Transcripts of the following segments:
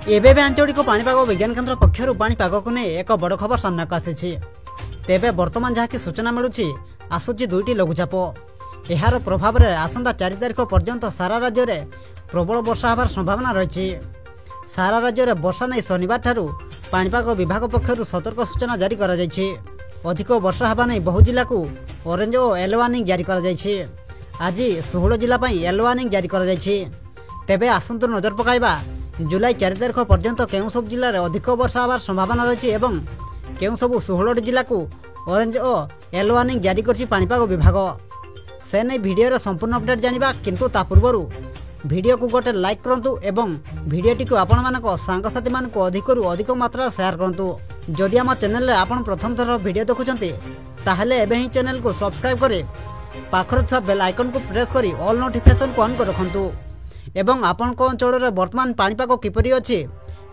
एबे आंचलिक पाणीपाग विज्ञान केन्द्र पक्षर पाणीपाग को नहीं एक बड़ खबर सामना को आसी। तेबे वर्तमान जहाँकि सूचना मिलूची आसूची दुईटी लघुचाप यार प्रभाव में आसंता 4 तारिख पर्यंत सारा राज्य में प्रबल वर्षा होबार संभावना रही। सारा राज्य में वर्षा नहीं शनिवार ठारू पाणीपाग विभाग पक्षर सतर्क सूचना जारी कर अधिक वर्षा होगा नहीं बहु जिला को ऑरेंज और येलो वार्निंग जारी कर आज 16 जिला येलो वार्निंग जारी कर तेबे आसंतु नजर पकाइबा जुलाई 4 तारिख पर्यंत केउं सब जिले में अधिक वर्षा होबार संभावना रही एवं केउं सब 16 जिला को ऑरेंज और येलो वार्निंग जारी कर पाणीपाग विभाग से नहीं वीडियो संपूर्ण अपडेट जानिबा किंतु ता पूर्व वीडियो को गोटे लाइक करंतु एवं वीडियोटी को आपण मानक सांगसाथी मानक अधिक मात्रा शेयर करंतु। जदि आम चैनल रे आपण प्रथम थर वीडियो देखुछंती ताहले एबे ही चैनल को सब्सक्राइब करे पाखर था बेल आइकन को प्रेस करी ऑल नोटिफिकेशन को ऑन कर रखंतु एवं आपण को अंचल रे वर्तमान पाणीपाग किपरि अछि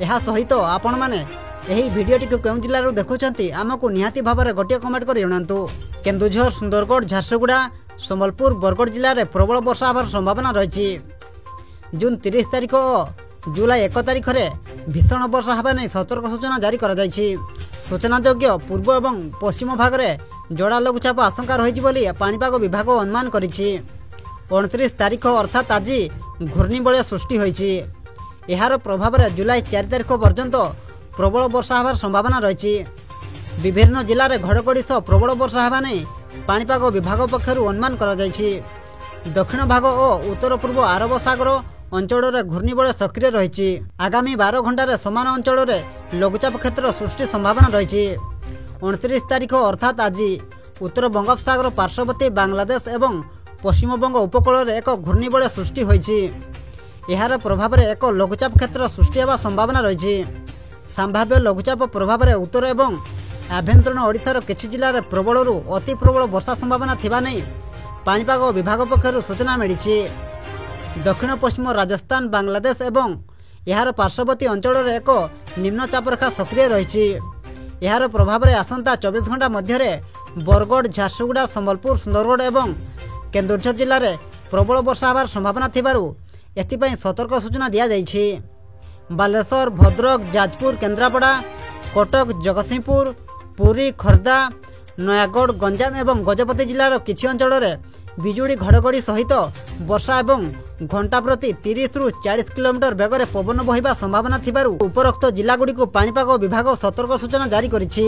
एहा सहित आपण माने एही वीडियोटी को केउं जिल्ला रो देखुछंती आमको निहाती भाव में गोटे कमेंट कर जणांतु। केन्दुझर सुंदरगढ़ झारसुगुड़ा संबलपुर बरगढ़ जिले में प्रबल वर्षा होबार संभावना रही। जून 30 तारिख और जुलाई 1 तारिख में भीषण वर्षा होगा नहीं सतर्क सूचना जारी कर सूचनायोग्य पूर्व और पश्चिम भाग में जोड़ा लघुचाप आशंका रही पाणीपाग विभाग अनुमान कर 29 तारिख अर्थात आज घूर्णिबलय सृष्टि होती। यार प्रभाव में जुलाई 4 तारिख पर्यंत प्रबल वर्षा होबार संभावना रही। विभिन्न जिले में घड़घड़ी सह प्रबल वर्षा होगा नहीं पाणीपाग विभाग पक्षर अनुमान कर दक्षिण भाग और उत्तर पूर्व आरब सागर अंचल में घूर्णिबलय सक्रिय रही। आगामी 12 घंटे समान अंचल में लघुचाप क्षेत्र सृष्टि संभावना रही। 29 तारिख अर्थात आज उत्तर बंगोपसागर पार्श्ववर्ती बांग्लादेश एवं पश्चिमबंग उपकूल में एक घूर्णिबलय सृष्टि होती। यार प्रभाव में एक लघुचाप क्षेत्र सृष्टि होगा संभावना रही। संभाव्य लघुचाप प्रभाव में उत्तर एवं आभ्यंतरण ओडिशार किछि जिले में प्रबल अति प्रबल वर्षा संभावना थिबा नहीं पाणीपाग विभाग पक्षर सूचना मिली। दक्षिण पश्चिम राजस्थान बांग्लादेश एवं यार पार्श्ववर्ती अंचल में एक निम्नचाप रेखा सक्रिय रही। यार प्रभाव में आसंता 24 घंटा मध्य बरगढ़ झारसुगुड़ा संबलपुर सुंदरगढ़ एवं केन्दुझर जिले में प्रबल वर्षा होबार संभावना थिबारु एथिपाई सतर्क सूचना दिया जाइछि। बालेश्वर भद्रक जाजपुर केन्द्रापड़ा कटक जगतसिंहपुर पुरी खोर्धा नयागढ़ गंजाम एवं गजपति जिलार किछि अंचल में बिजुड़ी घड़घड़ी सहित वर्षा एवं घंटा प्रति 30 रु 40 किलोमीटर बेगर पवन बहिबा संभावना थिबारु उपरोक्त जिलागुड़ी को पाणीपाग विभाग सतर्क सूचना जारी करिछि।